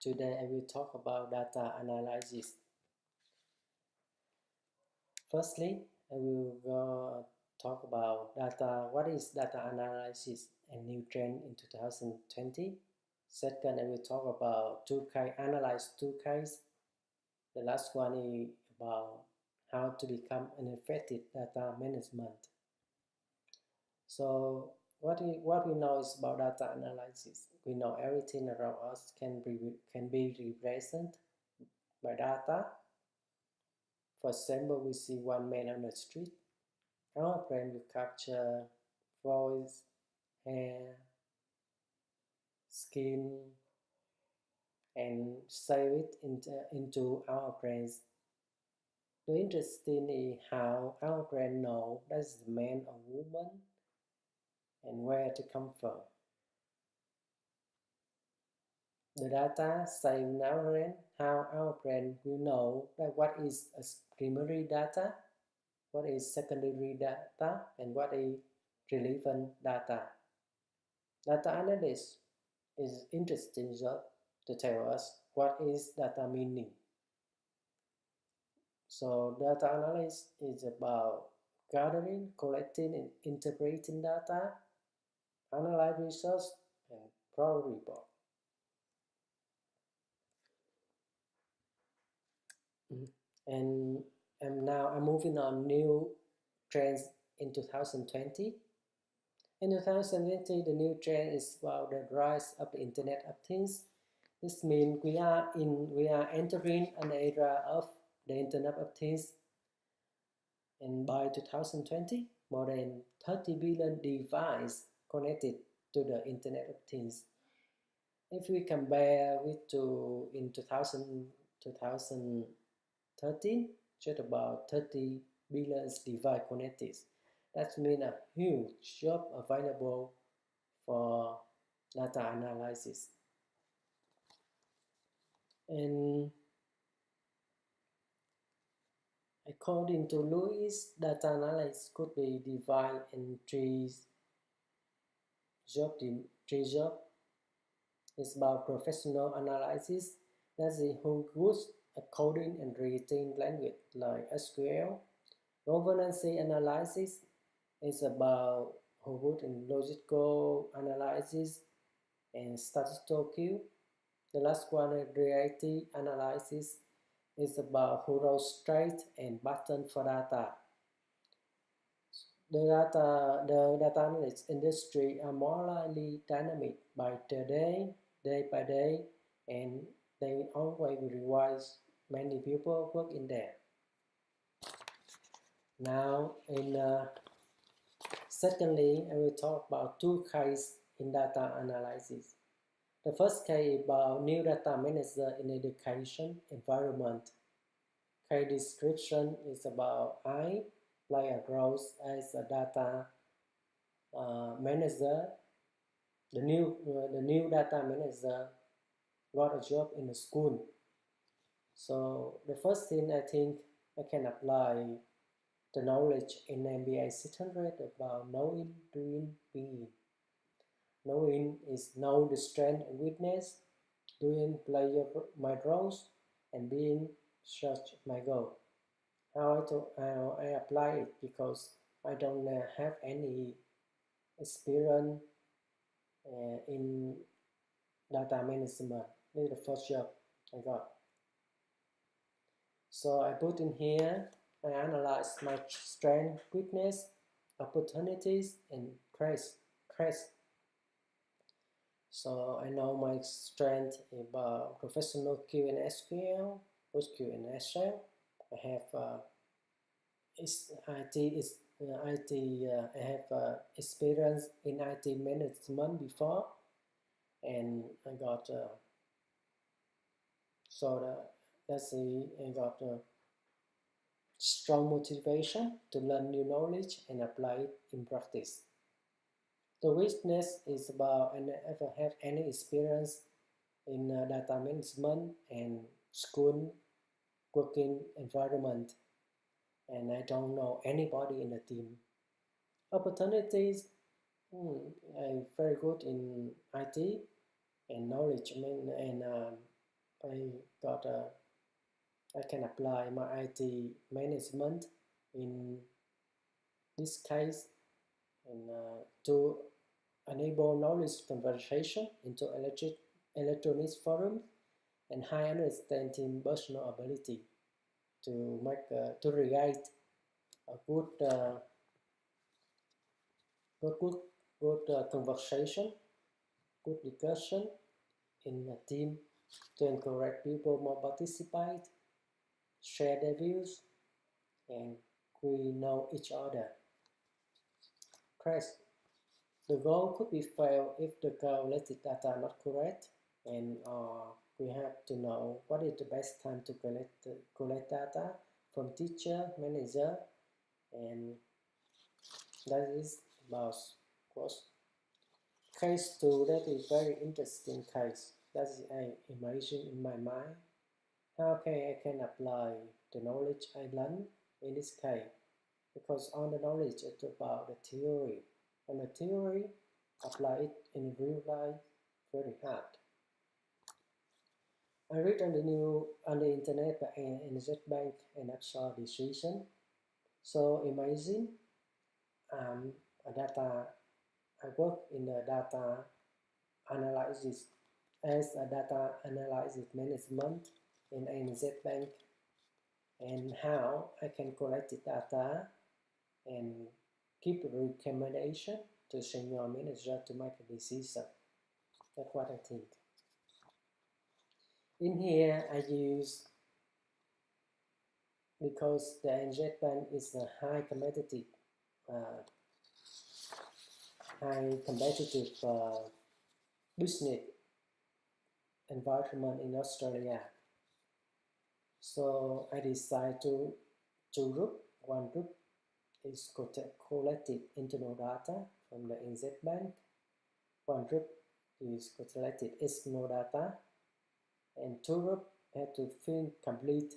Today I will talk about data analysis. Firstly, I will talk about data. What is data analysis and new trend in 2020? Second, I will talk about analyze two cases. The last one is about how to become an effective data management. So what we know is about data analysis. We know everything around us can be represented by data. For example, we see one man on the street. Our brain will capture voice, hair, skin, and save it into our brains. The interesting is how our brain know that's the man or woman and where to come from. The data saved in our brain, how our brain will know that what is a primary data, what is secondary data, and what is relevant data. Data analysis is interesting job to tell us what is data meaning. So data analysis is about gathering, collecting, and interpreting data, analyze results, and produce report. And now I'm moving on new trends in 2020. In 2020, the new trend is about the rise of the Internet of Things. This means we are entering an era of the Internet of Things, and by 2020, more than 30 billion devices connected to the Internet of Things. If we compare with in 2013, just about 30 billion devices connected. That means a huge job available for data analysis. And according to Lewis, data analysis could be divided in three jobs. It's about professional analysis, that's who uses a coding and written language like SQL. Governance analysis is about who would in logical analysis and statistical. The last one, reality analysis, is about who wrote straight and button for data. The data analytics industry are morally dynamic by day by day, and they always revise. Many people work in there. Now, secondly, I will talk about two cases in data analysis. The first case is about new data manager in education environment. Case description is about I play a role as a data manager. The new data manager got a job in a school. So the first thing I think I can apply the knowledge in MBA 600 about knowing, doing, being. Knowing is know the strength and weakness, doing play my roles, and being search my goal. How I apply it, because I don't have any experience in data management. This is the first job I got. So I put in here, I analyze my strength, weakness, opportunities, and crest. So I know my strength about professional Q and SQL, PostgreSQL and Excel. I have I have experience in IT management before, and I got I got strong motivation to learn new knowledge and apply it in practice. The weakness is about I never have any experience in data management and school working environment, and I don't know anybody in the team. Opportunities, I'm very good in IT and knowledge I can apply my IT management in this case, and to enable knowledge conversation into electronic forum and high understanding personal ability to create a good conversation, good discussion in a team to encourage people more participate, share their views, and we know each other. Christ, the goal could be failed if the collected data are not correct, and we have to know what is the best time to collect data from teacher, manager, and that is about course. Case 2, that is very interesting case. That is I imagine in my mind. How I can apply the knowledge I learned in this case? Because all the knowledge is about the theory, and the theory apply it in real life very hard. I read on the internet by NZ Bank and absorb decision. So imagine a data. I work in the data analysis as a data analysis management in NZ Bank, and how I can collect the data and give recommendation to senior manager to make a decision. That's what I think. In here, I use, because the NZ Bank is a high competitive business environment in Australia. So I decided to group. One group is collected internal data from the NZ Bank. One group is collected external data, and two groups have to fill complete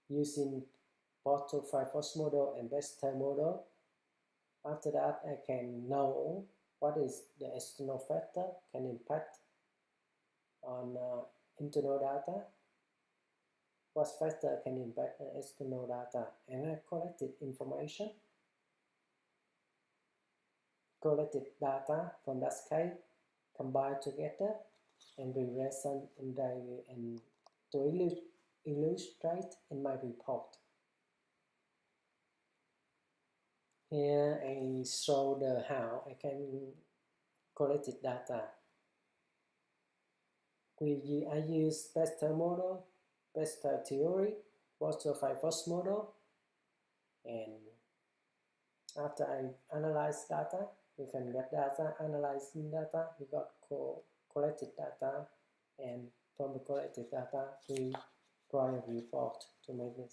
using Portal 5 Force model and Bester model. After that, I can know what is the external factor can impact on internal data, what factor can impact on external data, and I collected data from that scale, combined together and be present and to illustrate in my report. Here I show how I can collect data. I use Bester model, Bester theory, Bester 5 Force model, and after I analyze data, we can get data, analyzing data, we got collected data, and from the collected data, we write a report to make it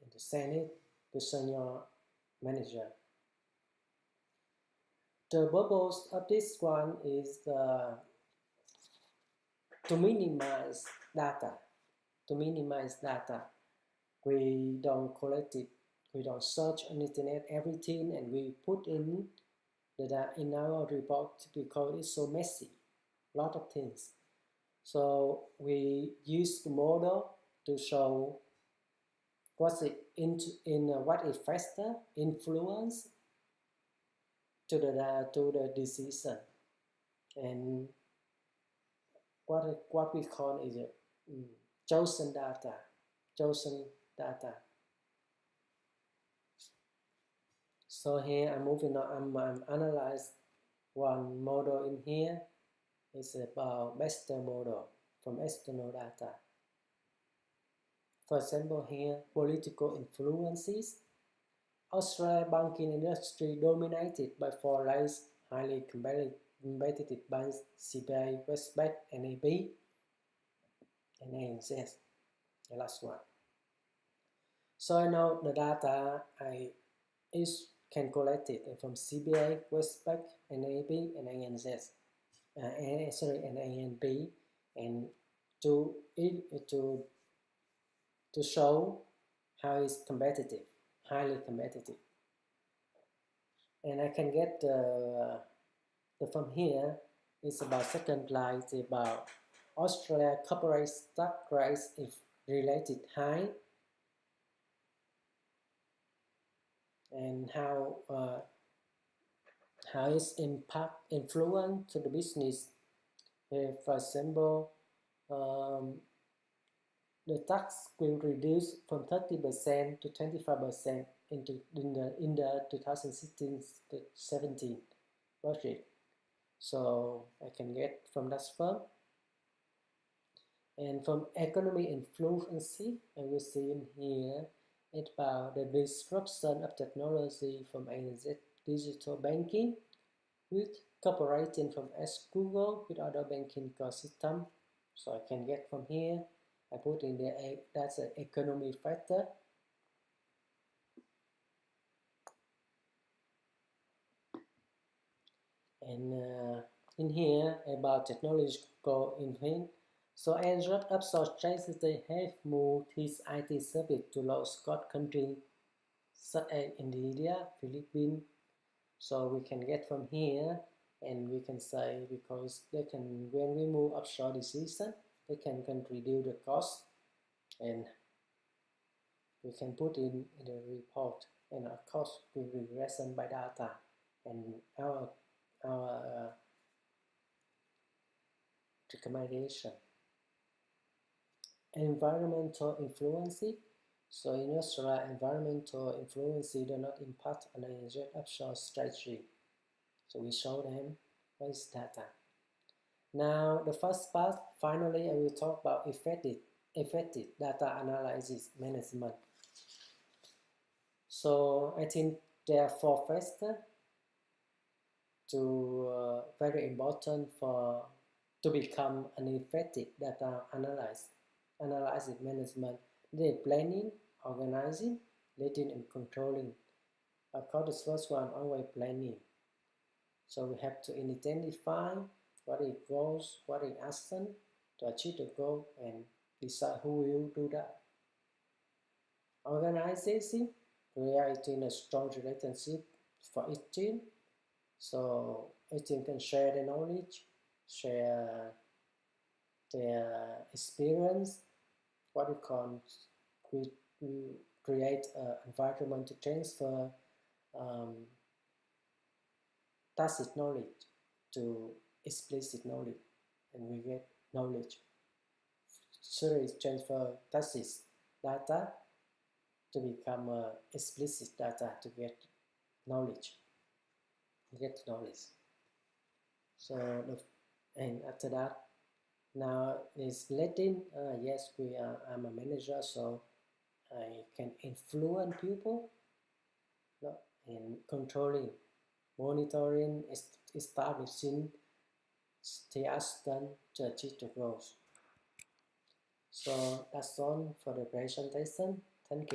and to send it to senior manager. The purpose of this one is to minimize data. We don't collect it. We don't search on the internet everything, and we put in the data in our report because it's so messy, a lot of things. So we use the model to show what is faster influence to the decision, and what we call is chosen data. So here I'm moving on. I'm analyze one model in here. It's about Bester model from external data. For example, here political influences. Australian banking industry dominated by 4 large, highly competitive banks: CBA, Westpac, NAB, and ANZ. The last one. So I know the data I can collect it from CBA, Westpac, NAB, and ANZ. And ANB, and to show how it's competitive, highly competitive. And I can get from here, it's about second line, it's about Australia corporate stock price is related high, and how its impact influence to the business. For example, the tax will reduce from 30% to 25% in the 2016-17 budget. So I can get from that firm. And from economy and fluency, I will see in here it's about the disruption of technology from ANZ digital banking with cooperating from Google with other banking ecosystem. So I can get from here. I put in there that's an economy factor. And in here about technological investment. So Android App Store strategy have moved his IT service to low-cost countries such as India, Philippines. So we can get from here, and we can say because they can, when we move offshore decision, they can reduce the cost, and we can put in the report, and our cost will be lessened by data, and our recommendation. Environmental influence. So in Australia, environmental influence do not impact on the offshore strategy. So we show them what is data. Now the first part, finally I will talk about effective data analysis management. So I think there are 4 factors to very important for to become an effective data analysis management. They planning, organizing, leading, and controlling. Of course, the first one always planning. So we have to identify what is goals, what is action to achieve the goal, and decide who will do that. Organization, creating a strong relationship for each team. So each team can share their knowledge, share their experience. What we call, we create an environment to transfer tacit knowledge to explicit knowledge, and we get knowledge. So it's transfer tacit data to become explicit data to get knowledge. So and after that, now is letting. Yes, I'm a manager, so I can influence people, and controlling, monitoring, establishing the action to achieve the goals. So that's all for the presentation. Thank you.